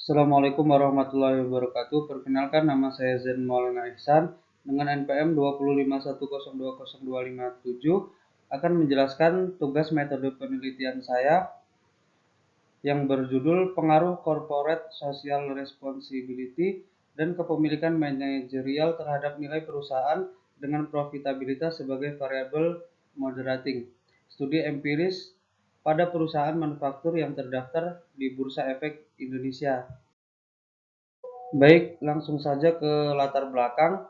Assalamualaikum warahmatullahi wabarakatuh. Perkenalkan, nama saya Zain Maulana Ihsan dengan NPM 251020257 akan menjelaskan tugas metode penelitian saya yang berjudul Pengaruh Corporate Social Responsibility dan Kepemilikan Manajerial terhadap Nilai Perusahaan dengan Profitabilitas sebagai Variabel Moderating. Studi empiris pada perusahaan manufaktur yang terdaftar di Bursa Efek Indonesia. Baik, langsung saja ke latar belakang.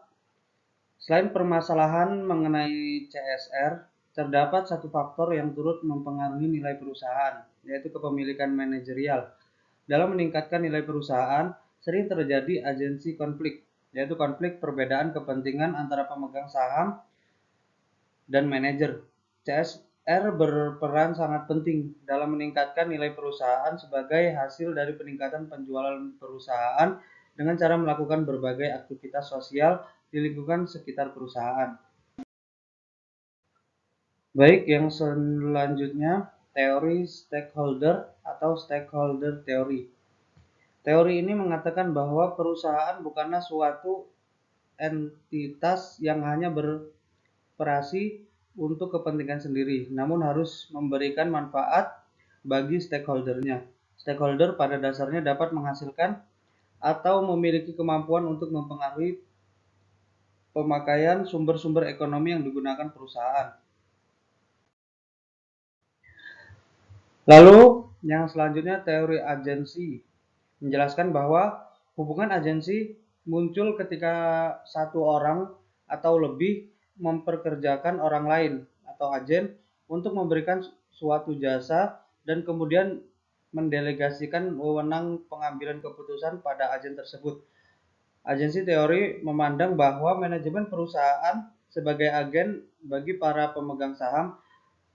Selain permasalahan mengenai CSR, terdapat satu faktor yang turut mempengaruhi nilai perusahaan, yaitu kepemilikan manajerial. Dalam meningkatkan nilai perusahaan, sering terjadi agensi konflik, yaitu konflik perbedaan kepentingan antara pemegang saham dan manajer. CSR berperan sangat penting dalam meningkatkan nilai perusahaan sebagai hasil dari peningkatan penjualan perusahaan dengan cara melakukan berbagai aktivitas sosial di lingkungan sekitar perusahaan. Baik, yang selanjutnya teori stakeholder atau stakeholder teori. Teori ini mengatakan bahwa perusahaan bukanlah suatu entitas yang hanya beroperasi untuk kepentingan sendiri, namun harus memberikan manfaat bagi stakeholdernya. Stakeholder pada dasarnya dapat menghasilkan atau memiliki kemampuan untuk mempengaruhi pemakaian sumber-sumber ekonomi yang digunakan perusahaan. Lalu yang selanjutnya teori agensi menjelaskan bahwa hubungan agensi muncul ketika satu orang atau lebih memperkerjakan orang lain atau agen untuk memberikan suatu jasa dan kemudian mendelegasikan wewenang pengambilan keputusan pada agen tersebut. Agensi teori memandang bahwa manajemen perusahaan sebagai agen bagi para pemegang saham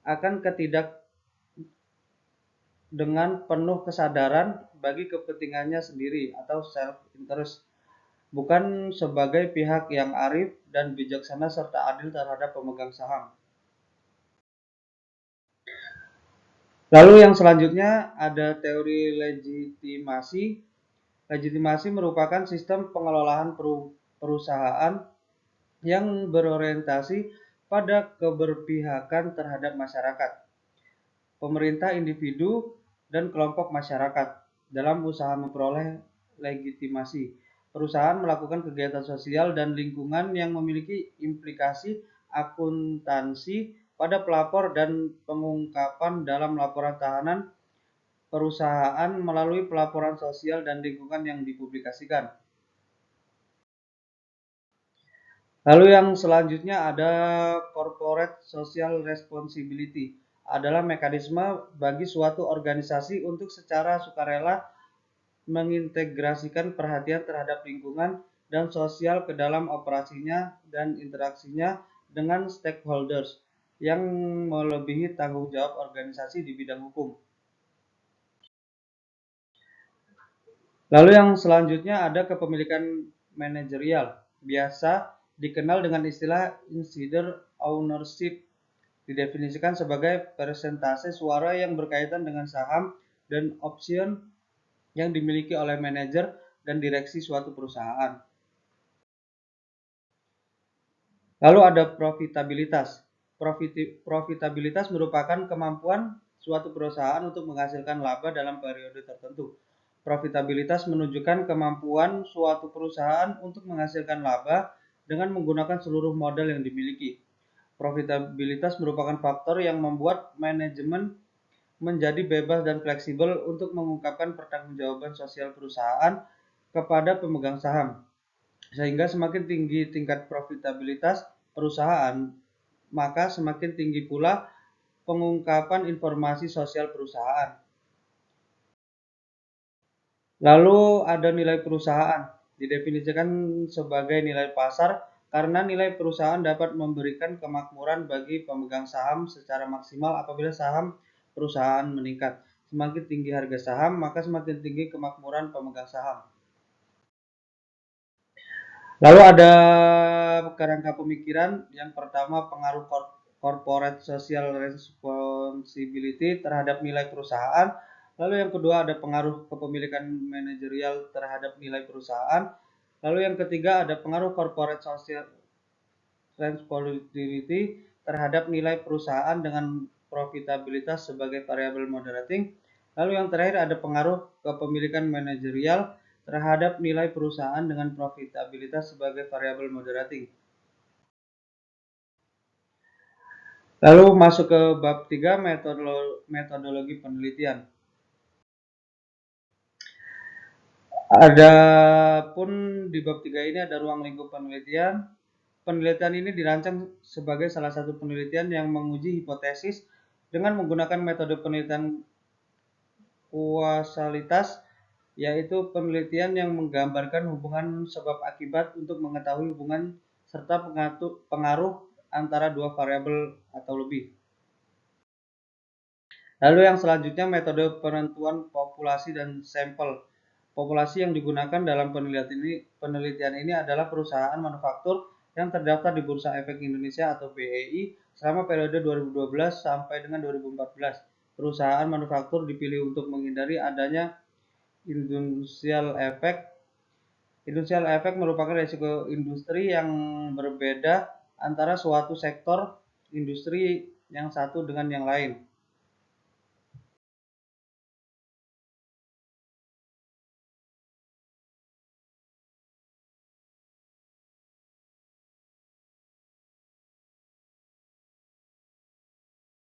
akan dengan penuh kesadaran bagi kepentingannya sendiri atau self-interest, bukan sebagai pihak yang arif dan bijaksana serta adil terhadap pemegang saham. Lalu yang selanjutnya ada teori legitimasi. Legitimasi merupakan sistem pengelolaan perusahaan yang berorientasi pada keberpihakan terhadap masyarakat, pemerintah, individu, dan kelompok masyarakat dalam usaha memperoleh legitimasi. Perusahaan melakukan kegiatan sosial dan lingkungan yang memiliki implikasi akuntansi pada pelapor dan pengungkapan dalam laporan tahunan perusahaan melalui pelaporan sosial dan lingkungan yang dipublikasikan. Lalu yang selanjutnya ada corporate social responsibility, adalah mekanisme bagi suatu organisasi untuk secara sukarela mengintegrasikan perhatian terhadap lingkungan dan sosial ke dalam operasinya dan interaksinya dengan stakeholders yang melebihi tanggung jawab organisasi di bidang hukum. Lalu yang selanjutnya ada kepemilikan manajerial, biasa dikenal dengan istilah insider ownership, didefinisikan sebagai persentase suara yang berkaitan dengan saham dan option yang dimiliki oleh manajer dan direksi suatu perusahaan. Lalu ada profitabilitas. Profitabilitas merupakan kemampuan suatu perusahaan untuk menghasilkan laba dalam periode tertentu. Profitabilitas menunjukkan kemampuan suatu perusahaan untuk menghasilkan laba dengan menggunakan seluruh modal yang dimiliki. Profitabilitas merupakan faktor yang membuat manajemen menjadi bebas dan fleksibel untuk mengungkapkan pertanggungjawaban sosial perusahaan kepada pemegang saham. Sehingga semakin tinggi tingkat profitabilitas perusahaan, maka semakin tinggi pula pengungkapan informasi sosial perusahaan. Lalu ada nilai perusahaan, didefinisikan sebagai nilai pasar karena nilai perusahaan dapat memberikan kemakmuran bagi pemegang saham secara maksimal apabila saham perusahaan meningkat. Semakin tinggi harga saham, maka semakin tinggi kemakmuran pemegang saham. Lalu ada kerangka pemikiran. Yang pertama, pengaruh corporate social responsibility terhadap nilai perusahaan Lalu yang kedua ada pengaruh kepemilikan manajerial terhadap nilai perusahaan. Lalu yang ketiga ada pengaruh corporate social responsibility terhadap nilai perusahaan dengan profitabilitas sebagai variabel moderating. Lalu yang terakhir ada pengaruh kepemilikan manajerial terhadap nilai perusahaan dengan profitabilitas sebagai variabel moderating. Lalu masuk ke bab 3, metodologi penelitian. Adapun di bab 3 ini ada ruang lingkup penelitian. Penelitian ini dirancang sebagai salah satu penelitian yang menguji hipotesis dengan menggunakan metode penelitian kausalitas, yaitu penelitian yang menggambarkan hubungan sebab akibat untuk mengetahui hubungan serta pengaruh antara dua variabel atau lebih. Lalu yang selanjutnya metode penentuan populasi dan sampel. Populasi yang digunakan dalam penelitian ini adalah perusahaan manufaktur yang terdaftar di Bursa Efek Indonesia atau BEI selama periode 2012 sampai dengan 2014. Perusahaan manufaktur dipilih untuk menghindari adanya industrial effect. Industrial effect merupakan risiko industri yang berbeda antara suatu sektor industri yang satu dengan yang lain.